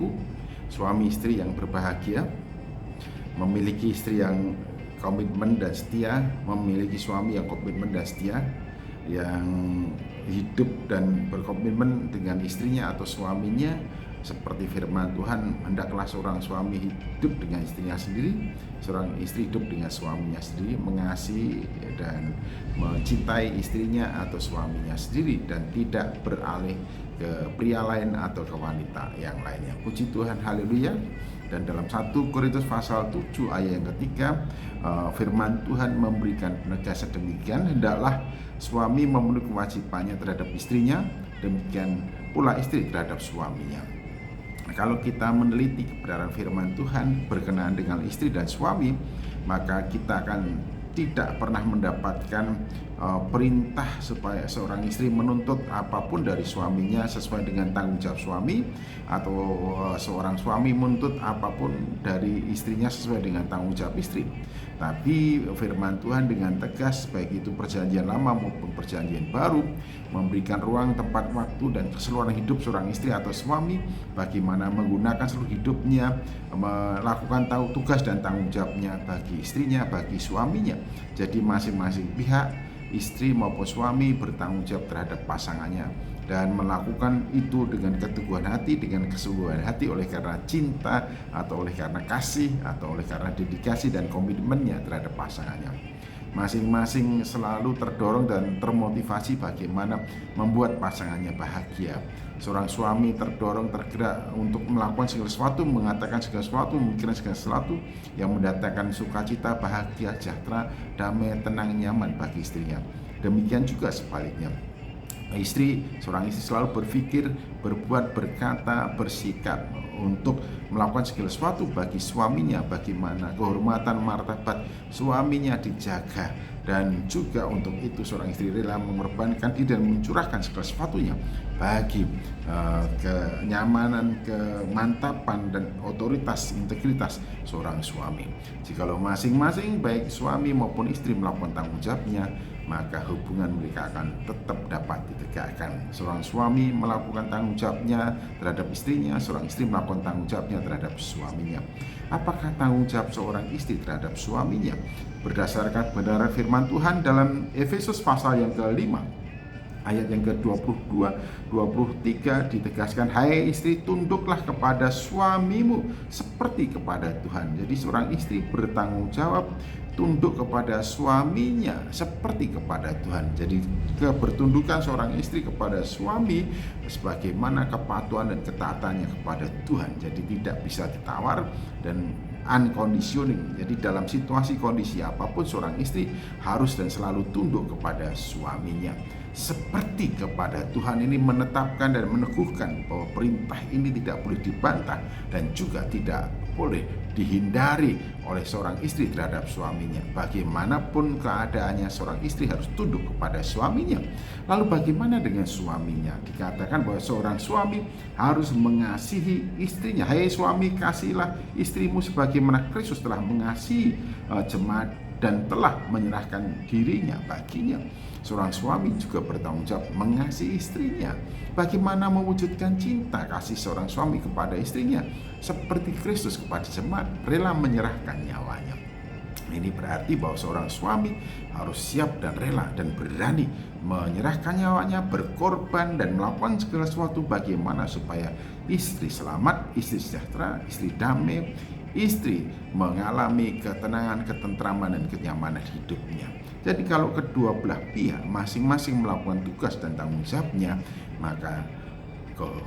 saudaraku, suami istri yang berbahagia, memiliki istri yang komitmen dan setia, memiliki suami yang komitmen dan setia, yang hidup dan berkomitmen dengan istrinya atau suaminya. Seperti firman Tuhan, hendaklah seorang suami hidup dengan istrinya sendiri, seorang istri hidup dengan suaminya sendiri, mengasihi dan mencintai istrinya atau suaminya sendiri, dan tidak beralih ke pria lain atau ke wanita yang lainnya. Puji Tuhan, haleluya. Dan dalam 1 Korintus pasal 7 ayat yang ketiga, firman Tuhan memberikan penegasan demikian, hendaklah suami memenuhi kewajibannya terhadap istrinya, demikian pula istri terhadap suaminya. Kalau kita meneliti kebenaran firman Tuhan berkenaan dengan istri dan suami, maka kita akan tidak pernah mendapatkan perintah supaya seorang istri menuntut apapun dari suaminya sesuai dengan tanggung jawab suami, atau seorang suami menuntut apapun dari istrinya sesuai dengan tanggung jawab istri. Tapi firman Tuhan dengan tegas, baik itu perjanjian lama maupun perjanjian baru, memberikan ruang, tempat, waktu, dan keseluruhan hidup seorang istri atau suami, bagaimana menggunakan seluruh hidupnya, melakukan tugas dan tanggung jawabnya bagi istrinya, bagi suaminya. Jadi masing-masing pihak, istri maupun suami, bertanggung jawab terhadap pasangannya dan melakukan itu dengan keteguhan hati, dengan kesungguhan hati, oleh karena cinta atau oleh karena kasih atau oleh karena dedikasi dan komitmennya terhadap pasangannya. Masing-masing selalu terdorong dan termotivasi bagaimana membuat pasangannya bahagia. Seorang suami terdorong, tergerak untuk melakukan segala sesuatu, mengatakan segala sesuatu, memikirkan segala sesuatu yang mendatangkan sukacita, bahagia, sejahtera, damai, tenang, nyaman bagi istrinya. Demikian juga sebaliknya. Seorang istri selalu berpikir, berbuat, berkata, bersikap untuk melakukan segala sesuatu bagi suaminya, bagaimana kehormatan, martabat suaminya dijaga, dan juga untuk itu seorang istri rela mengorbankan diri dan mencurahkan segala sesuatunya bagi kenyamanan, kemantapan, dan otoritas, integritas seorang suami. Jikalau masing-masing baik suami maupun istri melakukan tanggung jawabnya, maka hubungan mereka akan tetap dapat ditegakkan. Seorang suami melakukan tanggung jawabnya terhadap istrinya, seorang istri melakukan tanggung jawabnya terhadap suaminya. Apakah tanggung jawab seorang istri terhadap suaminya? Berdasarkan kebenaran firman Tuhan dalam Efesus pasal yang ke-5 ayat yang ke-22, 23 ditegaskan, hai istri, tunduklah kepada suamimu seperti kepada Tuhan. Jadi seorang istri bertanggung jawab tunduk kepada suaminya seperti kepada Tuhan. Jadi kebertundukan seorang istri kepada suami sebagaimana kepatuhan dan ketaatannya kepada Tuhan. Jadi tidak bisa ditawar dan unconditioning. Jadi dalam situasi kondisi apapun seorang istri harus dan selalu tunduk kepada suaminya seperti kepada Tuhan. Ini menetapkan dan meneguhkan bahwa perintah ini tidak boleh dibantah dan juga tidak boleh dihindari oleh seorang istri terhadap suaminya. Bagaimanapun keadaannya, seorang istri harus tunduk kepada suaminya. Lalu bagaimana dengan suaminya? Dikatakan bahwa seorang suami harus mengasihi istrinya. Hai suami, kasihilah istrimu sebagaimana Kristus telah mengasihi jemaat dan telah menyerahkan dirinya baginya. Seorang suami juga bertanggung jawab mengasihi istrinya. Bagaimana mewujudkan cinta kasih seorang suami kepada istrinya? Seperti Kristus kepada jemaat, rela menyerahkan nyawanya. Ini berarti bahwa seorang suami harus siap dan rela dan berani menyerahkan nyawanya, berkorban, dan melakukan segala sesuatu bagaimana supaya istri selamat, istri sejahtera, istri damai, istri mengalami ketenangan, ketentraman, dan kenyamanan hidupnya. Jadi kalau kedua belah pihak masing-masing melakukan tugas dan tanggung jawabnya, maka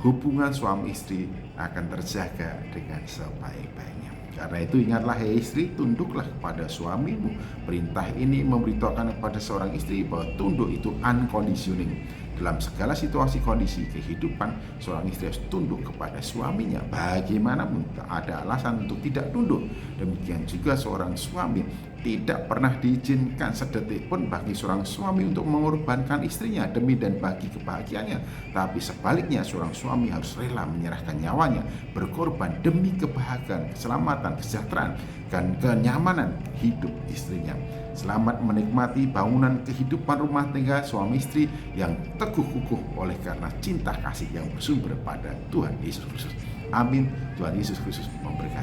hubungan suami istri akan terjaga dengan sebaik-baiknya. Karena itu ingatlah, hai istri, tunduklah kepada suamimu. Perintah ini memberitahukan kepada seorang istri bahwa tunduk itu unconditioning. Dalam segala situasi kondisi kehidupan, seorang istri harus tunduk kepada suaminya. Bagaimanapun ada alasan untuk tidak tunduk. Demikian juga seorang suami, tidak pernah diizinkan sedetik pun bagi seorang suami untuk mengorbankan istrinya demi dan bagi kebahagiaannya. Tapi sebaliknya, seorang suami harus rela menyerahkan nyawanya, berkorban demi kebahagiaan, keselamatan, kesejahteraan, dan kenyamanan hidup istrinya. Selamat menikmati bangunan kehidupan rumah tangga suami istri yang teguh kukuh oleh karena cinta kasih yang bersumber pada Tuhan Yesus Kristus. Amin. Tuhan Yesus Kristus memberkati.